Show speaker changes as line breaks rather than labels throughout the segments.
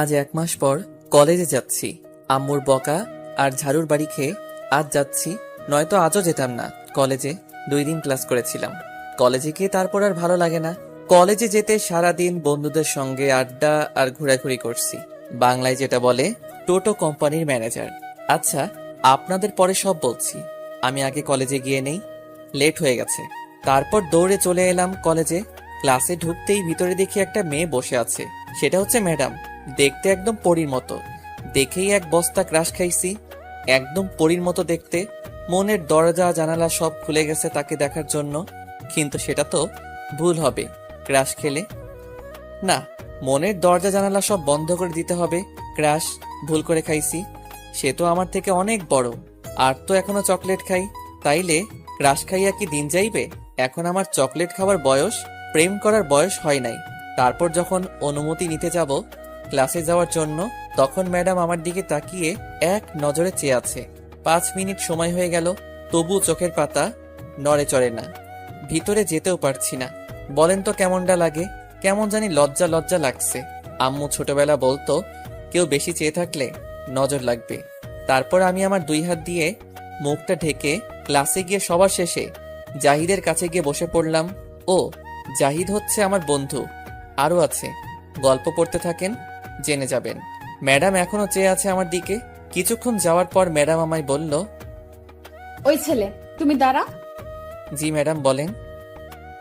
আজ 1 মাস পর কলেজে যাচ্ছি। আম্মুর বকা আর ঝাড়ুর বাড়ি খেয়ে আজ যাচ্ছি, নয়তো আজও যেতাম না। কলেজে 2 দিন ক্লাস করেছিলাম। কলেজে গিয়ে তারপর আর ভালো লাগে না। কলেজে যেতে সারাদিন বন্ধুদের সঙ্গে আড্ডা আর ঘোরাঘুরি করছি। বাংলায় যেটা বলে টোটো কোম্পানির ম্যানেজার। আচ্ছা, আপনাদের পরে সব বলছি। আমি আগে কলেজে গিয়ে নেই, লেট হয়ে গেছে। তারপর দৌড়ে চলে এলাম কলেজে। ক্লাসে ঢুকতেই ভিতরে দেখি একটা মেয়ে বসে আছে। সেটা হচ্ছে ম্যাডাম। দেখতে একদম পরীর মতো। দেখেই এক বস্তা ক্রাশ খাইছি। একদম পরীর মতো দেখতে। মনের দরজা জানালা সব খুলে গেছে তাকে দেখার জন্য। কিন্তু সেটা তো ভুল হবে ক্রাশ খেলে। না, মনের দরজা জানালা সব বন্ধ করে দিতে হবে। ক্রাশ ভুল করে খাইছি। সে তো আমার থেকে অনেক বড়, আর তো এখনো চকলেট খাই। তাইলে ক্রাশ খাইয়া কি দিন যাইবে? এখন আমার চকলেট খাওয়ার বয়স, প্রেম করার বয়স হয় নাই। তারপর যখন অনুমতি নিতে যাব ক্লাসে যাওয়ার জন্য, তখন ম্যাডাম আমার দিকে তাকিয়ে এক নজরে চেয়ে আছে। 5 মিনিট সময় হয়ে গেল, তবু চোখের পাতা নড়ে চড়ে না। ভিতরে যেতেও পারছি না। বলেন তো কেমনটা লাগে? কেমন জানি লজ্জা লজ্জা লাগছে। আম্মু ছোটবেলা বলতো, কেউ বেশি চেয়ে থাকলে নজর লাগবে। তারপর আমি আমার 2 হাত দিয়ে মুখটা ঢেকে ক্লাসে গিয়ে সবার শেষে জাহিদের কাছে গিয়ে বসে পড়লাম। ও, জাহিদ হচ্ছে আমার বন্ধু। আরও আছে, গল্প পড়তে থাকেন, জেনে যাবেন। ম্যাডাম এখনো চেয়ে আছে আমার দিকে। কিছুক্ষণ যাওয়ার পর ম্যাডাম আমায় বলল,
ওই ছেলে, তুমি দাঁড়া।
জি ম্যাডাম বলেন।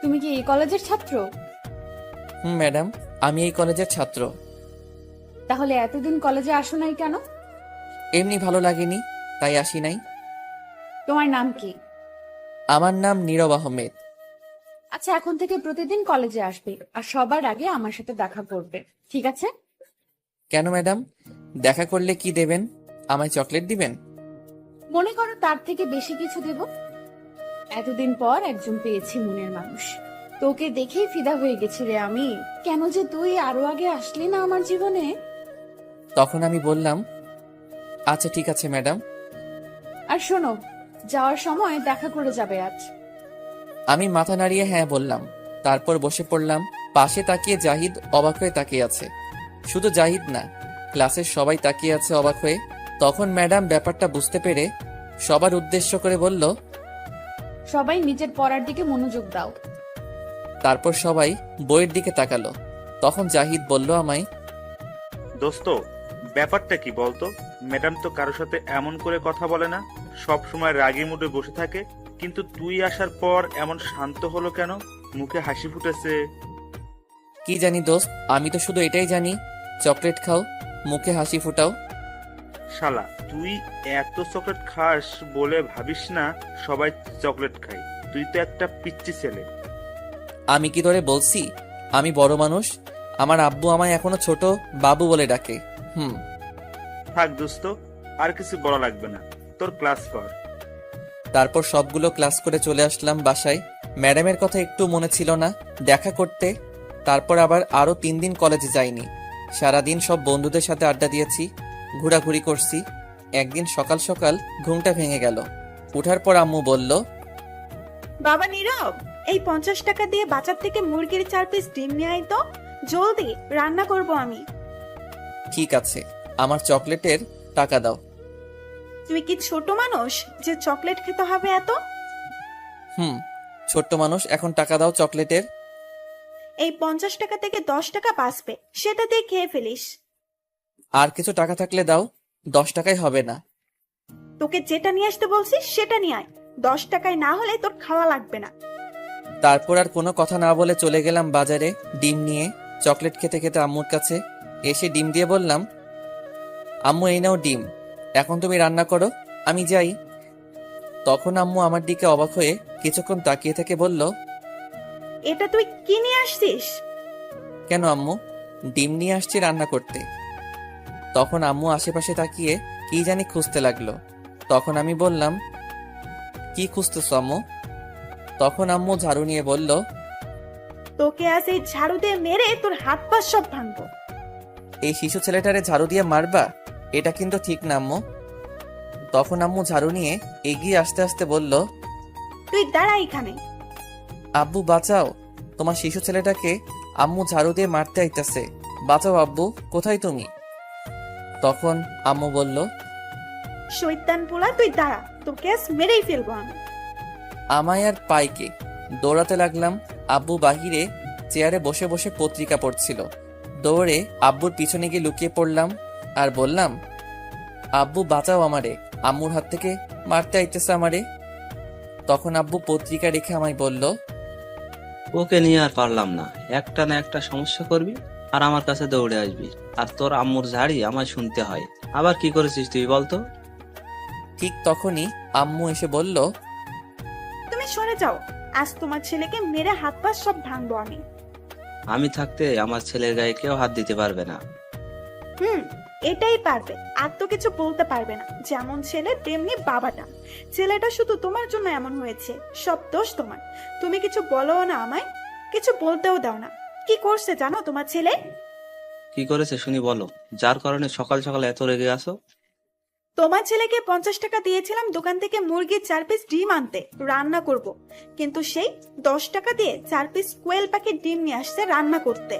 তুমি কি এই কলেজের ছাত্র?
ম্যাডাম, আমি এই কলেজের ছাত্র।
তাহলে এতদিন কলেজে আসো নাই কেন?
এমনি ভালো লাগেনি, তাই আসি নাই।
তোমার নাম কি?
আমার নাম নীরব আহমেদ।
আচ্ছা, এখন থেকে প্রতিদিন কলেজে আসবে, আর সবার আগে আমার সাথে দেখা করবে, ঠিক আছে?
কেন ম্যাডাম? দেখা করলে কি দেবেন? আমায় চকলেট দিবেন?
মনে করো তার থেকে বেশি কিছু দেব। এতদিন পর একজন পেয়েছি মনের মানুষ। তোকে দেখেই ফিদা হয়ে গেছি রে আমি। কেন যে তুই আরো আগে আসলি না আমার জীবনে?
তখন আমি বললাম, আচ্ছা ঠিক আছে ম্যাডাম।
আর শোনো, যাওয়ার সময় দেখা করে যাবে আজ।
আমি মাথা নাড়িয়ে হ্যাঁ বললাম। তারপর বসে পড়লাম। পাশে তাকিয়ে জাহিদ অবাক হয়ে তাকিয়ে আছে। শুধু জাহিদ না, ক্লাসের সবাই তাকিয়ে আছে অবাক হয়ে। তখন ম্যাডাম ব্যাপারটা বুঝতে পেরে সবার উদ্দেশ্য করে বলল,
সবাই নিজের পড়ার দিকে মনোযোগ দাও।
তারপর সবাই বইয়ের দিকে তাকালো। তখন জাহিদ বলল আমায়,
দোস্ত, ব্যাপারটা কি বলতো? ম্যাডাম তো কারোর সাথে এমন করে কথা বলে না, সব সময় রাগী মুডে বসে থাকে, কিন্তু তুই আসার পর এমন শান্ত হলো কেন? মুখে হাসি ফুটেছে।
কি জানি দোস্ত, আমি তো শুধু এটাই জানি, চকলেট খাও, মুখে হাসি ফুটাও।
শালা, তুই এত চকলেট খাস বলে ভাবিস না সবাই চকলেট খায়। তুই তো একটা পিচ্চি ছেলে।
আমি কি তোরে বলছি আমি বড় মানুষ? আমার আব্বু আমায় এখনো ছোট বাবু বলে ডাকে।
থাক দোস্ত, আর কিছু বলা লাগবে না, তোর ক্লাস কর।
তারপর সবগুলো ক্লাস করে চলে আসলাম বাসায়। ম্যাডামের কথা একটু মনে ছিল না দেখা করতে। তারপর আবার আরো 3 দিন কলেজে যাইনি। সারাদিন সব বন্ধুদের সাথে আড্ডা দিয়েছি, ঘোরাঘুরি করছি। একদিন সকাল সকাল ঘুমটা ভেঙে গেল। উঠার পর আম্মু বলল,
বাবা নীরব, এই 50 টাকা দিয়ে বাজার থেকে মুরগির 4 পিস ডিম নিয়ে আয় তো, জলদি রান্না করব আমি।
ঠিক আছে, আমার চকলেটের টাকা দাও।
তুই কি ছোট মানুষ যে চকলেট খেতে হবে এত?
ছোট্ট মানুষ, এখন টাকা দাও চকলেটের।
এই 50 টাকা থেকে 10 টাকা বাঁচবে, সেটা দিয়ে খেয়ে ফেলিস।
আর কিছু টাকা থাকলে দাও, 10 টাকায় হবে না।
তোকে যেটা নিয়ে আসতে বলছিস সেটা নিয়ে আয়, 10 টাকায় না হলে তোর খাওয়া লাগবে না।
তারপর আর কোনো কথা না বলে চলে গেলাম বাজারে ডিম নিয়ে। চকলেট খেতে খেতে আম্মুর কাছে এসে ডিম দিয়ে বললাম, আম্মু এই নাও ডিম, এখন তুমি রান্না করো, আমি যাই। তখন আম্মু আমার দিকে অবাক হয়ে কিছুক্ষণ তাকিয়ে থেকে বলল,
এটা তুই কি নিয়ে আসছিস?
কেন আম্মু? ডিম নিয়ে আসছি রান্না করতে। তখন আম্মু আশেপাশে তাকিয়ে কি জানি খুঁজতে লাগলো। তখন আমি বললাম, কি খুঁজতেছ আম্মু? তখন আম্মু ঝাড়ু নিয়ে বলল,
তোকে আজ এই ঝাড়ু দিয়ে মেরে তোর হাত পা সব ভাঙবো।
এই শিশু ছেলেটারে ঝাড়ু দিয়ে মারবা? এটা কিন্তু ঠিক না আম্মু। তখন আম্মু ঝাড়ু নিয়ে এগিয়ে আসতে আসতে বলল,
তুই দাঁড়া এখানে।
আব্বু বাঁচাও। তোমার শিশু ছেলেটাকে আম্মু ঝাড়ু দিয়ে মারতে আইতাছে, বাঁচাও আব্বু, কোথায় তুমি? তখন আম্মু বলল,
শৈতান পোলা, তুই দাঁড়া, তোকে আজ মেরেই ফেলবো আমি।
আমায় আর পাইকে। দৌড়াতে লাগলাম। আব্বু বাহিরে চেয়ারে বসে বসে পত্রিকা পড়ছিল। দৌড়ে আব্বুর পিছনে গিয়ে লুকিয়ে পড়লাম আর বললাম, আব্বু বাঁচাও আমারে, আম্মুর হাত থেকে মারতে আইতেছে আমারে। তখন আব্বু পত্রিকা রেখে আমায় বলল,
ওকে নিয়ে আর পারলাম না, একটা না একটা সমস্যা করবি আর আমার কাছে দৌড়ে আসবি, আর তোর আম্মুর ঝাড়ি আমায় শুনতে হয়। আবার কি করেছিস তুই বলতো?
ঠিক তখনই আম্মু এসে বলল,
তুমি সরে যাও, আজ তোমার ছেলেকে মেরে হাত পা সব ভাঙবো আমি।
আমি থাকতে আমার ছেলের গায়ে কেউ হাত দিতে পারবে না।
এটাই পারবে, আর তো কিছু বলতে পারবে না। যেমন ছেলে তেমনি বাবাটা। ছেলেটা শুধু তোমার জন্য এমন হয়েছে, সব দোষ তোমার। তুমি কিছু বলো না আমায়, কিছু বলতেও দাও না। কি করছে জানো তোমার ছেলে?
কি করেছে শুনি বলো, যার কারণে সকাল সকাল এত রেগে আসো।
তোমার ছেলেকে 50 টাকা দিয়েছিলাম দোকান থেকে মুরগির 4 পিস ডিম আনতে, রান্না করব। কিন্তু সেই 10 টাকা দিয়ে 4 পিস কোয়েল পাখির ডিম নিয়ে আসছে রান্না করতে।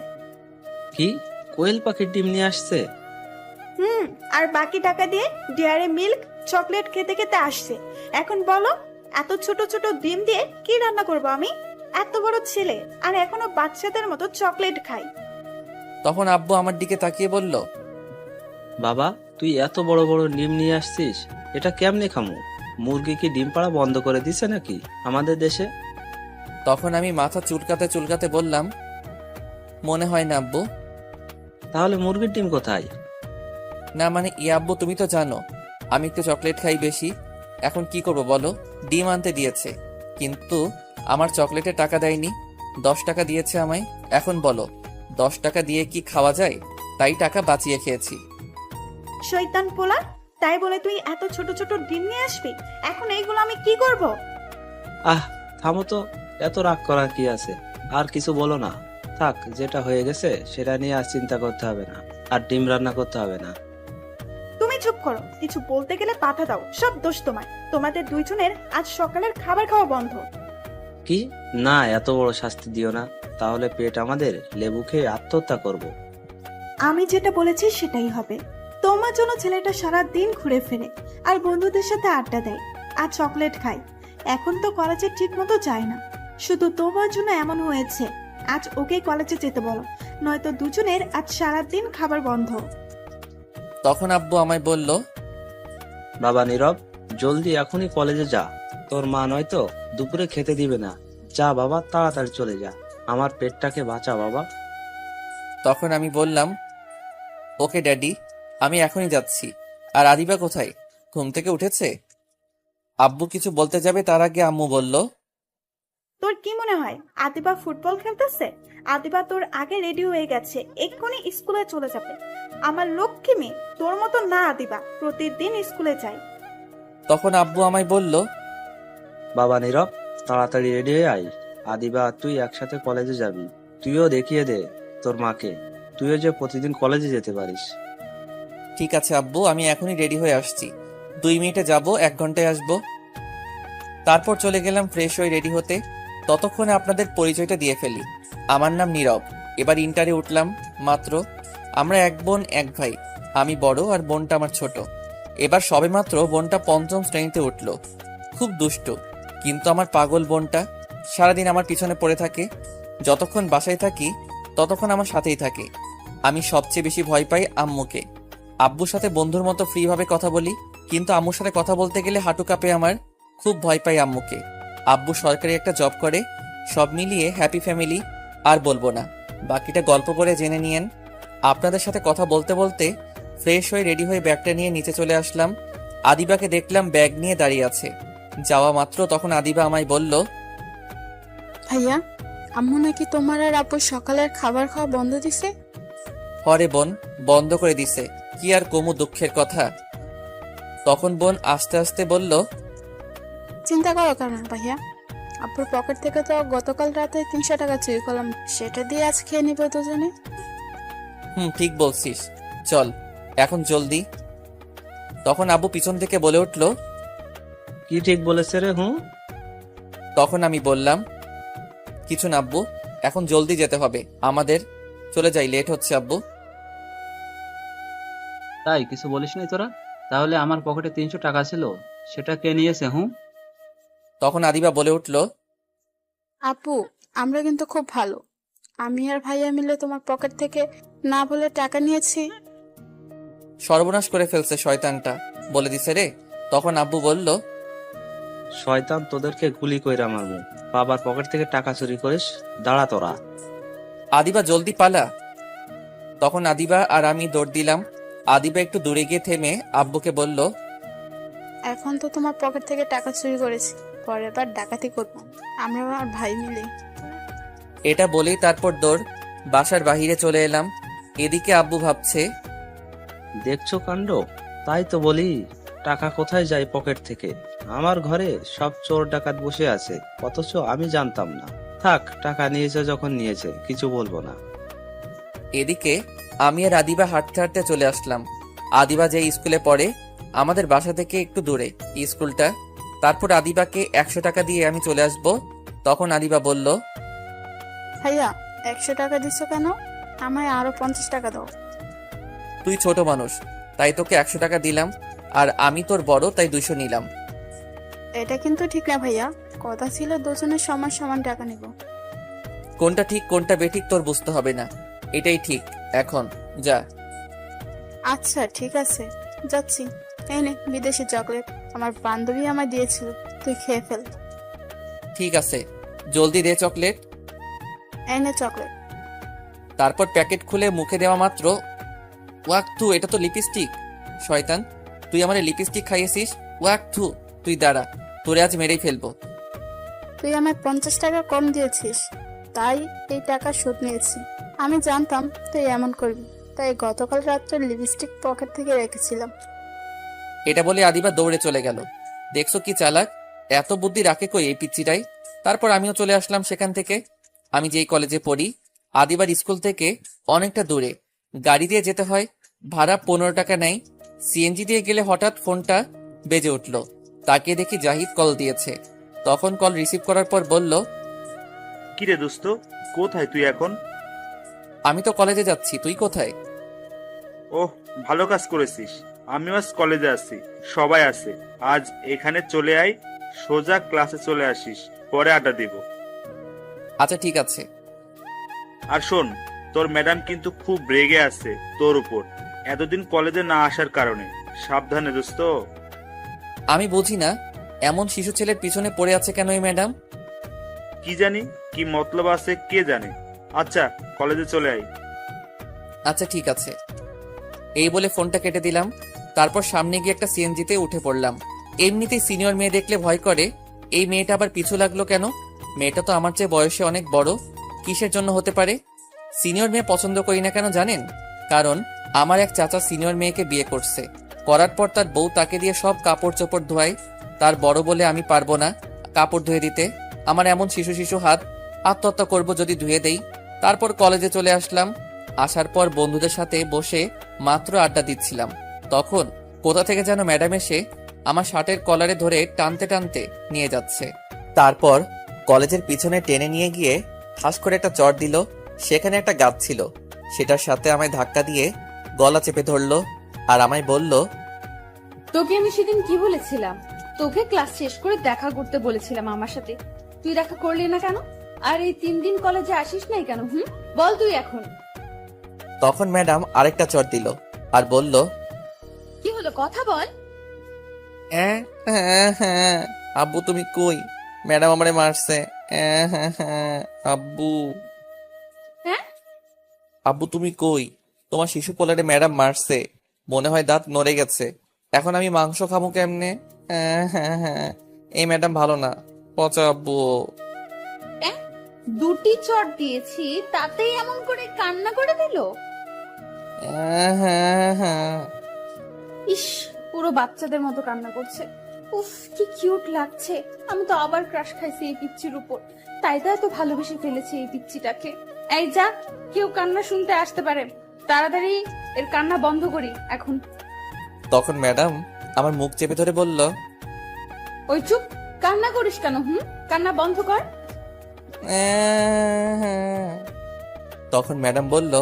কি, কোয়েল পাখির ডিম নিয়ে আসছে?
আর বাকি টাকা দিয়ে ডেয়ারি মিল্ক চকলেট খেতে খেতে আসছে। এখন বলো, এত ছোট ছোট ডিম দিয়ে কি রান্না করব আমি? এত বড় ছেলে আর এখনো বাচ্চাদের মতো চকলেট খাই।
তখন আব্বু আমার দিকে তাকিয়ে বলল,
বাবা, তুই এত বড় বড় ডিম নিয়ে আসছিস, এটা কেমনে খামু? মুরগি কি ডিম পাড়া বন্ধ করে দিছে নাকি আমাদের দেশে?
তখন আমি মাথা চুলকাতে চুলকাতে বললাম, মনে হয় না আব্বু।
তাহলে মুরগির ডিম কোথায়?
না মানে আব্বু, তুমি তো জানো আমি একটু চকলেট খাই বেশি। এখন কি করব বলো? ডিম আনতে দিয়েছে, কিন্তু আমার চকলেটে টাকা দেয়নি। 10 টাকা দিয়েছে আমায়। এখন বলো, 10 টাকা দিয়ে কি খাওয়া যায়? তাই টাকা বাঁচিয়ে খেয়েছি।
শয়তান পোলা, তাই বলে তুই এত ছোট ছোট ডিম নিয়ে আসবি? এখন এইগুলো আমি কি করব?
আহ, থামো তো, এত রাগ করার কি আছে? আর কিছু বলো না, থাক, যেটা হয়ে গেছে সেটা নিয়ে আর চিন্তা করতে হবে না, আর ডিম রান্না করতে হবে না।
তুমি চুপ করো, কিছু বলতে গেলে পাঠা দাও। সব দোষ তোমার। তোমাদের দুইজনের আজ সকালের খাবার খাওয়া বন্ধ।
কি না, এত বড় শাস্তি দিও না, তাহলে পেট আমাদের লেবু খেয়ে আত্মহত্যা করব।
আমি যেটা বলেছি সেটাই হবে। তোমার জন্য ছেলেটা সারা দিন ঘুরে ফেরে আর বন্ধুদের সাথে আড্ডা দেয় আর চকলেট খায়। এখন তো কলেজে ঠিক মতো যায় না, শুধু তোমার জন্য এমন হয়েছে। আজ ওকে কলেজে যেতে বলো, নয়তো দুজনের আজ সারা দিন খাবার বন্ধ।
তখন আব্বু আমায় বলল,
বাবা নীরব, জলদি এখনই কলেজে যা, তোর মা নয়তো দুপুরে খেতে দিবে না। যা বাবা, তাড়াতাড়ি চলে যা, আমার পেটটাকে বাঁচা বাবা।
তখন আমি বললাম, ওকে ড্যাডি, আমি এখনই যাচ্ছি। আর আদিবা কোথায়? ঘুম থেকে উঠেছে? আব্বু কিছু বলতে যাবে তার আগে আম্মু বলল,
তোর কি মনে হয় আদিবা ফুটবল খেলতেছে? আদিবা তোর আগে রেডি হয়ে গেছে, এক্ষুনি স্কুলে চলে যাবে। আমার লক্ষ্মী মেয়ে, তোর মতো না আদিবা, প্রতিদিন স্কুলে যায়।
তখন আব্বু আমায় বলল,
বাবা নীরব, তাড়াতাড়ি রেডি হয়ে আয়, আদিবা আর তুই একসাথে কলেজে যাবি। তুইও দেখিয়ে দে তোর মাকে, তুইও যে প্রতিদিন কলেজে যেতে পারিস।
ঠিক আছে আব্বু, আমি এখনই রেডি হয়ে আসছি। 2 মিনিটে যাব, 1 ঘন্টায় আসবো। তারপর চলে গেলাম ফ্রেশ হয়ে রেডি হতে। ততক্ষণে আপনাদের পরিচয়টা দিয়ে ফেলি। আমার নাম নীরব, এবার ইন্টারে উঠলাম মাত্র। আমরা 1 বোন 1 ভাই, আমি বড় আর বোনটা আমার ছোট। এবার সবেমাত্র বোনটা 5ম শ্রেণীতে উঠল। খুব দুষ্ট, কিন্তু আমার পাগল বোনটা সারাদিন আমার পিছনে পড়ে থাকে। যতক্ষণ বাসায় থাকি ততক্ষণ আমার সাথেই থাকে। আমি সবচেয়ে বেশি ভয় পাই আম্মুকে। আব্বুর সাথে বন্ধুর মতো ফ্রি ভাবে কথা বলি, কিন্তু আম্মুর সাথে কথা বলতে গেলে হাঁটু কাঁপে আমার। খুব ভয় পাই আম্মুকে। আব্বু সরকারি একটা জব করে। সব মিলিয়ে হ্যাপি ফ্যামিলি। আর বলবো না, বাকিটা গল্প করে জেনে নিয়েন। আপনাদের সাথে কথা বলতে বলতে ফ্রেশ হয়ে রেডি হয়ে ব্যাগটা নিয়ে নিচে চলে আসলাম। আদিবাকে দেখলাম ব্যাগ নিয়ে দাঁড়িয়ে আছে। যাওয়া মাত্র তখন আদিবা আমায় বলল,
ভাইয়া, আম্মু নাকি তোমার আর আব্বুর সকালের খাবার খাওয়া বন্ধ দিছে?
হরে বোন, বন্ধ করে দিছে। কি আর কমু দুঃখের কথা। তখন বোন আস্তে আস্তে বলল,
চিন্তা করো কেন ভাইয়া, আব্বুর পকেট থেকে তো গতকাল রাতে 300 টাকা চুরি করলাম, সেটা দিয়ে আজ খেয়ে নিব দুজনে।
ঠিক বলছিস, চল এখন জলদি। তখন আব্বু পিছন থেকে বলে উঠল,
কি ঠিক বলেছে রে?
তখন আমি বললাম, কিছু না আব্বু,
এখন জলদি যেতে হবে আমাদের। চলে যাই, লেট হচ্ছে আব্বু।
তাই কিছু বলিস নাই তোরা? তাহলে আমার পকেটে 300 টাকা ছিল, সেটা কে নিয়েছে?
তখন আদিবা বলে উঠল,
আপু, আমরা কিন্তু খুব ভালো। আমি আর ভাইয়া মিলে তোমার পকেট থেকে না বলে টাকা নিয়েছি।
সর্বনাশ করে ফেলছে শয়তানটা, বলে দিছে রে। তখন আব্বু বলল,
শয়তান তোদেরকে গুলি কইরা মারবো। বাবার পকেট থেকে টাকা চুরি করিস? দাঁড়া তোরা।
আদিবা জলদি পালা। তখন আদিবা আর আমি দৌড় দিলাম। আদিবা একটু দূরে গিয়ে থেমে আব্বুকে বলল,
এখন তো তোমার পকেট থেকে টাকা চুরি করেছি, পরের বার ডাকাতি করবো আমরা আর ভাই মিলে।
এটা বলেই তারপর দৌড় বাসার বাহিরে চলে এলাম। এদিকে আব্বু ভাবছে,
দেখছো কাণ্ড? তাই তো বলি, টাকা কোথায় যায় পকেট থেকে? আমার ঘরে সব চোর ডাকাত বসে আছে, অথচ আমি জানতাম না। থাক, টাকা নিয়েছে যখন নিয়েছে, কিছু বলবো না।
এদিকে আমি আর আদিবা হাঁটতে হাঁটতে চলে আসলাম। আদিবা যে স্কুলে পড়ে আমাদের বাসা থেকে একটু দূরে স্কুলটা। তারপর আদিবাকে 100 টাকা দিয়ে আমি চলে আসব। তখন আদিবা বলল,
ভাইয়া, 100 টাকা দিছো কেন? আমায় আরো 50 টাকা দাও।
তুই ছোট মানুষ তাই তোকে 100 টাকা দিলাম, আর আমি তোর বড় তাই 200 নিলাম।
এটা কিন্তু ঠিক না ভাইয়া, কথা ছিল দুজনের সমান সমান টাকা নিব।
কোনটা ঠিক কোনটা বেঠিক তোর বুঝতে হবে না, এটাই ঠিক। এখন যা।
আচ্ছা ঠিক আছে, যাচ্ছি। এই নে বিদেশি চকলেট, আমার বান্ধবী আমায় দিয়েছিল, তুই খেয়ে ফেল।
ঠিক আছে, জলদি দে চকলেট।
এই নে চকলেট।
তারপর প্যাকেট খুলে মুখে দেওয়া মাত্র, ওয়াক থু, এটা তো লিপস্টিক। শয়তান, তুই আমার লিপস্টিক খাইয়েছিস। ওয়াক থু, তুই দাঁড়া, তোরে আজ মেরেই ফেলবো।
তুই আমায় 50 টাকা কম দিয়েছিস, তাই এই টাকা শোধ নিয়েছি। আমি জানতাম তুই এমন করবি, তাই গতকাল রাত্রে লিপস্টিক পকেট থেকে রেখেছিলাম।
এটা বলে আদিবা দৌড়ে চলে গেল। দেখছো কি চালাক, এত বুদ্ধি রাখে কই এই পিচ্চিটাই। তারপর আমিও চলে আসলাম সেখান থেকে। আমি যেই কলেজে পড়ি আদিবার স্কুল থেকে অনেকটা দূরে, গাড়ি দিয়ে যেতে হয়। ভাড়া 15 টাকা নেয়। সিএনজি দিয়ে গেলে হঠাৎ ফোনটা বেজে উঠল। তাকে দেখি জাহিদ কল দিয়েছে। তখন কল রিসিভ করার পর বলল,
কিরে দোস্ত, কোথায় তুই এখন?
আমি তো কলেজে যাচ্ছি, তুই কোথায়?
ওহ, ভালো কাজ করেছিস। আমিও আজ কলেজে আছি, সবাই আছে। আজ এখানে চলে আয়, সোজা ক্লাসে চলে আসিস, পরে আড্ডা দিব।
আচ্ছা ঠিক আছে।
আর শোন, তোর ম্যাডাম কিন্তু খুব রেগে আছে তোর উপর, এতদিন কলেজে না আসার কারণে। সাবধানে দোস্ত।
আমি বুঝি না এমন শিশু ছেলের পিছনে পড়ে আছে কেন এই ম্যাডাম।
কি জানি কি মতলব আছে, কে জানে। আচ্ছা, কলেজে চলে আয়।
আচ্ছা ঠিক আছে। এই বলে ফোনটা কেটে দিলাম। তারপর সামনে গিয়ে একটা সিএনজিতে উঠে পড়লাম। এমনিতেই সিনিয়র মেয়ে দেখলে ভয় করে, এই মেয়েটা আবার পিছু লাগলো কেন? মেয়েটা তো আমার চেয়ে বয়সে অনেক বড়, কিসের জন্য হতে পারে? সিনিয়র মেয়ে পছন্দ করি না কেন জানেন? কারণ আমার এক চাচা সিনিয়র মেয়েকে বিয়ে করছে, করার পর তার বউ তাকে দিয়ে সব কাপড় চোপড় ধোয়ায়। তার বড় বলে আমি পারবো না কাপড় ধুয়ে দিতে। আমার এমন শিশু শিশু হাত, আত্মহত্যা করব যদি ধুয়ে দেই। তারপর কলেজে চলে আসলাম। আসার পর বন্ধুদের সাথে বসে মাত্র আড্ডা দিচ্ছিলাম, তখন কোথা থেকে যেন ম্যাডাম এসে আমার শার্টের কলারে ধরে টানতে টানতে নিয়ে যাচ্ছে। তারপর কলেজের পিছনে টেনে নিয়ে গিয়ে ঠাস করে একটা চড় দিল। সেখানে একটা গাছ ছিল, সেটার সাথে আমায় ধাক্কা দিয়ে গলা চেপে ধরলো আর আমায় বলল,
তোকে আমি সেদিন কি বলেছিলাম? তোকে ক্লাস শেষ করে দেখা করতে বলেছিলাম আমার সাথে, তুই দেখা করলি না কেন? আর এই 3 দিন কলেজে আসিস নাই কেন? বল তুই এখন।
তখন ম্যাডাম আরেকটা চড় দিল আর বলল,
কি হলো, কথা বল।
হ্যাঁ হ্যাঁ, আব্বু তুমি কই? ম্যাডাম আমারে মারছে। হ্যাঁ, আব্বু।
হ্যাঁ?
আব্বু তুমি কই? তোমার শিশু পোলারে ম্যাডাম মারছে, মনে হয় দাঁত নড়ে গেছে। এখন আমি মাংস খাবো কেমনে? হ্যাঁ, এই ম্যাডাম ভালো না, পচা আব্বু।
2টি চট দিয়েছি, তাতেই এমন করে কান্না করে দিল।
হ্যাঁ।
ইস, পুরো বাচ্চাদের মতো কান্না করছে। উফ, কি কিউট লাগছে। আমি তো আবার ক্রাশ খাইছি এই পিচ্চির উপর, তাই তো এত ভালোবেসে ফেলেছি এই পিচ্চিটাকে। এই যা, কেউ কান্না শুনতে আসতে পারে, তাড়াতাড়ি এর কান্না বন্ধ করি এখন।
তখন ম্যাডাম আমার মুখ চেপে ধরে বলল,
ওই চুপ, কান্না করিস কেন? কান্না বন্ধ কর।
তখন ম্যাডাম বলল,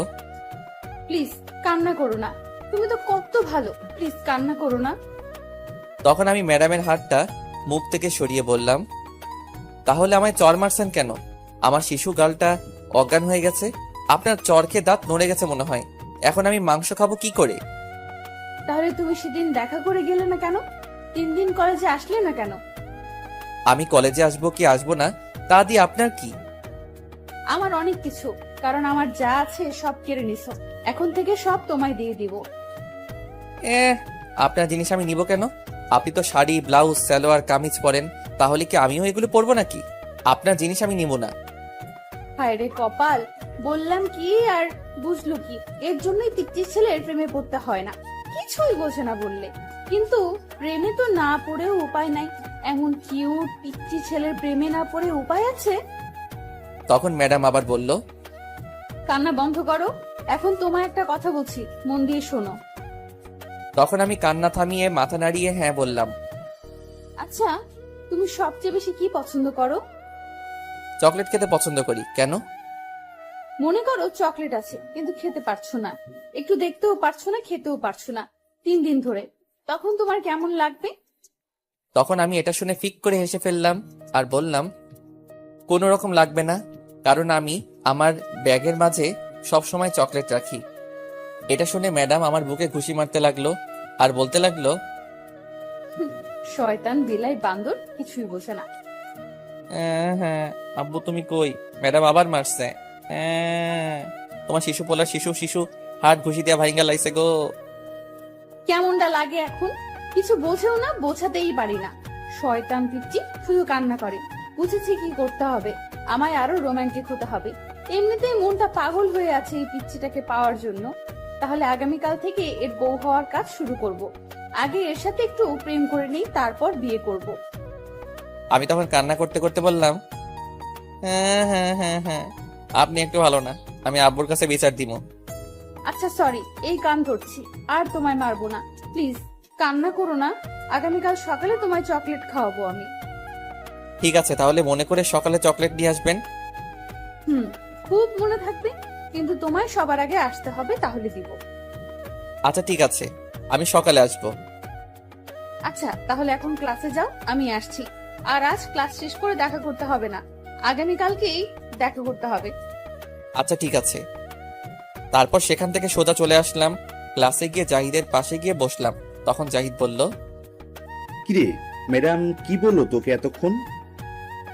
প্লিজ কান্না করো না, তুমি তো কত ভালো, প্লিজ কান্না করো না।
তখন আমি ম্যাডামের হাতটা মুখ থেকে সরিয়ে বললাম, তাহলে আমায় চর মারছেন কেন? আমার শিশু গালটা অজ্ঞান হয়ে গেছে, আপনার চর খেয়ে দাঁত নড়ে গেছে মনে হয়। এখন আমি মাংস খাবো কি করে?
তাহলে তুমি সেদিন দেখা করে গেলে না কেন? 3 দিন কলেজে আসলে না কেন?
আমি কলেজে আসবো কি আসবো না তা দিয়ে আপনার কি?
আমার অনেক কিছু, কারণ আমার যা আছে সব কেড়ে নিছো, এখন থেকে সব তোমায় দিয়ে দিব।
আপনার জিনিস আমি নিব কেন? আপনি তো শাড়ি, ব্লাউজ, সালোয়ার, কামিজ পরেন, তাহলে কি আমিও এগুলো পরবো নাকি? আপনার জিনিস আমি নিব না।
হায় রে কপাল, বললাম কি আর বুঝলো কি? এর জন্যই পিচ্চি ছেলের প্রেমে পড়তে হয় না, কিছুই বোঝে না বললে। কিন্তু প্রেমে তো না পড়েও উপায় নাই, এমন কিউট পিচ্চি ছেলের প্রেমে না পড়ে উপায় আছে?
তখন ম্যাডাম আবার বলল,
কান্না বন্ধ করো, এখন তোমায় একটা কথা বলছি, মন দিয়ে শোনো।
তখন আমি কান্না থামিয়ে মাথা নাড়িয়ে হ্যাঁ বললাম।
আচ্ছা, তুমি সবচেয়ে বেশি কি পছন্দ করো?
চকলেট খেতে পছন্দ করি। কেন?
মনে করো চকলেট আছে, কিন্তু খেতে পারছো না, একটু দেখতেও পারছো না, খেতেও পারছো না 3 দিন ধরে, তখন তোমার কেমন লাগবে?
তখন আমি এটা শুনে ফিক করে হেসে ফেললাম আর বললাম, কোনো রকম লাগবে না, কারণ আমি আমার ব্যাগের মাঝে সব সময় চকলেট রাখি। এটা শুনে ম্যাডাম আমার বুকে ঘুষি মারতে লাগলো আর বলতে লাগলো,
শয়তান বিলাই বান্দর, কিছুই বোঝে না।
হ্যাঁ আব্বু তুমি কই? ম্যাডাম আবার মারছে। তোমার শিশু পোলা শিশু শিশু হাত ঘুষি দিয়া ভাইঙ্গা লাইছে গো।
কেমনটা লাগে এখন? কিছু বোঝেও না, বোঝাতেই পারি না। শয়তান পিচ্চি, শুধু কান্না করে। বুঝেছি কি করতে হবে, আমায় আরো রোমান্টিক হতে হবে। এমনিতেই মনটা পাগল হয়ে আছে এই পিচ্চিটাকে পাওয়ার জন্য। তাহলে আগামীকাল থেকে এর বউ হওয়ার কাজ শুরু করব। আগে এর সাথে একটু প্রেম করে নেই, তারপর বিয়ে করব।
আমি তখন কান্না করতে করতে বললাম, হ্যাঁ আপনি একটু ভালো না, আমি আব্বুর কাছে বিচার দিব।
আচ্ছা সরি, এই কান ধরছি, আর তোমায় মারবো না, প্লিজ কান্না করো না। আগামীকাল সকালে তোমায় চকলেট খাওয়াবো আমি।
ঠিক আছে, তাহলে মনে করে সকালে চকলেট নিয়ে আসবেন।
খুব মনে থাকবে, কিন্তু তোমায় সবার আগে আসতে হবে, তাহলে দিব।
আচ্ছা ঠিক আছে, আমি সকালে আসবো।
আচ্ছা তাহলে এখন ক্লাসে যাও, আমি আসছি। আর আজ ক্লাস শেষ করে দেখা করতে হবে না, আগামীকালকেই দেখা করতে হবে।
আচ্ছা ঠিক আছে। তারপর সেখান থেকে সোজা চলে আসলাম ক্লাসে, গিয়ে জাহিদের পাশে গিয়ে বসলাম। তখন জাহিদ বলল,
কিরে ম্যাডাম কি বললো তোকে এতক্ষণ?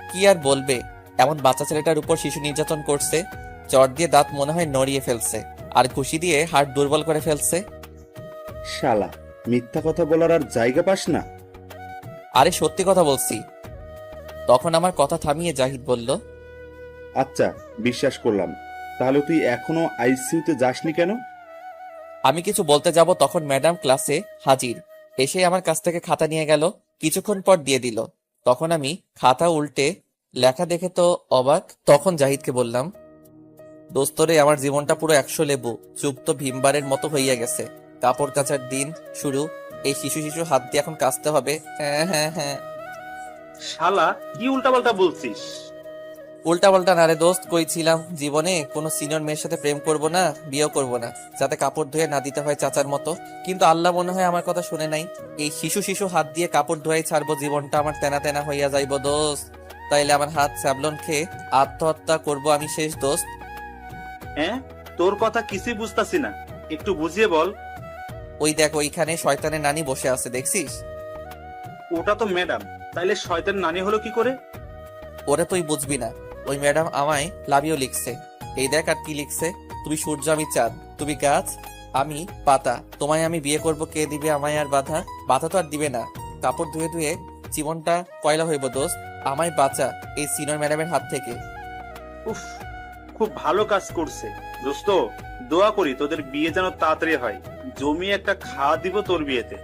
কি আর বলবে, এমন বাচ্চা ছেলেটার উপর শিশু নির্যাতন করছে, চট দিয়ে দাঁত মনে হয় নড়িয়ে ফেলছে আর ঘুষি দিয়ে হাড় দুর্বল করে ফেলছে।
শালা, মিথ্যা কথা বলার আর জায়গা পাস না।
আরে সত্যি কথা বলছি। তখন আমার কথা থামিয়ে জাহিদ বলল,
আচ্ছা বিশ্বাস করলাম, তাহলে তুই এখনো আইসিইউতে যাসনি কেন?
আমি কিছু বলতে যাব, তখন ম্যাডাম ক্লাসে হাজির। এসে আমার কাছ থেকে খাতা নিয়ে গেল, কিছুক্ষণ পর দিয়ে দিল। তখন আমি খাতা উল্টে লেখা দেখে তো অবাক। তখন জাহিদকে বললাম, দোস্তরে আমার জীবনটা পুরো 100 লেবু যুক্ত ভীমবারের মতো হইয়া গেছে। কাপড় কাচার দিন শুরু, এই শিশু শিশু হাত দিয়ে এখন কাচতে হবে। হ্যাঁ
শালা কি উল্টাপাল্টা বলছিস?
উল্টা পাল্টা না রে দোস্ত, কইছিলাম জীবনে কোনো সিনিয়র মেয়ের সাথে প্রেম করব না, বিয়েও করব না, যাতে কাপড় ধুয়ে না দিতে হয় চাচার মতো। কিন্তু আল্লাহ মনে হয় আমার কথা শুনে নাই। এই শিশু শিশু হাত দিয়ে কাপড় ধোয়াই ছাড়বো, জীবনটা আমার তেনা তেনা হইয়া যাইব দোস্ত। তাইলে আমার হাত স্যাবলন খেয়ে আত্মহত্যা করব আমি শেষ দোস্ত।
হ্যাঁ, তোর কথা কিছুই বুঝতাছি না, একটু বুঝিয়ে বল।
ওই দেখ, ওইখানে শয়তানের নানি বসে আছে, দেখছিস?
ওটা তো ম্যাডাম, তাইলে শয়তান নানি হলো কি করে?
ওরা তুই বুঝবি না। ওই ম্যাডাম আমায় লাভিও লিখছে। এই দেখ আর কি লিখছে, তুমি সূর্য আমি চাঁদ, তুমি গাছ আমি পাতা, তোমায় আমি বিয়ে করব, কে দিবে আমায় আর বাধা? বাধা তো আর দিবে না। কাপড় ধুয়ে ধুয়ে জীবনটা কয়লা হইব দোস্ত, আমায় বাঁচা এই সিনিয়র ম্যাডামের হাত থেকে।
উফ, খুব ভালো কাজ করছে দোস্ত। দোয়া করি তোদের বিয়ে যেন তাড়াতাড়ি হয়, জমি একটা খাওয়া দিব তোর বিয়েতে।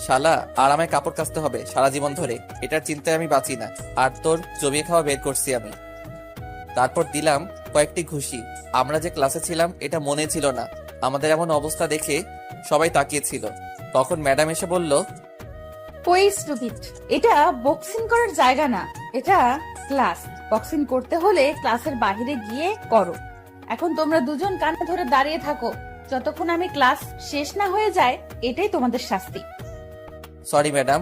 শালা, আর আমায় কাপড় কাচতে হবে সারা জীবন ধরে, এটার চিন্তায় আমি বাঁচি না। আর তোর জমিয়ে খাওয়া বের করছি আমি। তারপর দিলাম কয়েকটি ঘুষি। আমরা যে ক্লাসে ছিলাম এটা মনে ছিল না। আমাদের এমন অবস্থা দেখে সবাই তাকিয়েছিল। তখন ম্যাডাম এসে বলল,
ওই স্টুপিড, এটা বক্সিং করার জায়গা না, এটা ক্লাস, বক্সিং করতে হলে ক্লাসের বাইরে গিয়ে করো। এখন তোমরা দুজন কানে ধরে দাঁড়িয়ে থাকো যতক্ষণ আমি ক্লাস শেষ না হয়ে যায়। এটাই তোমাদের শাস্তি।
Sorry madam,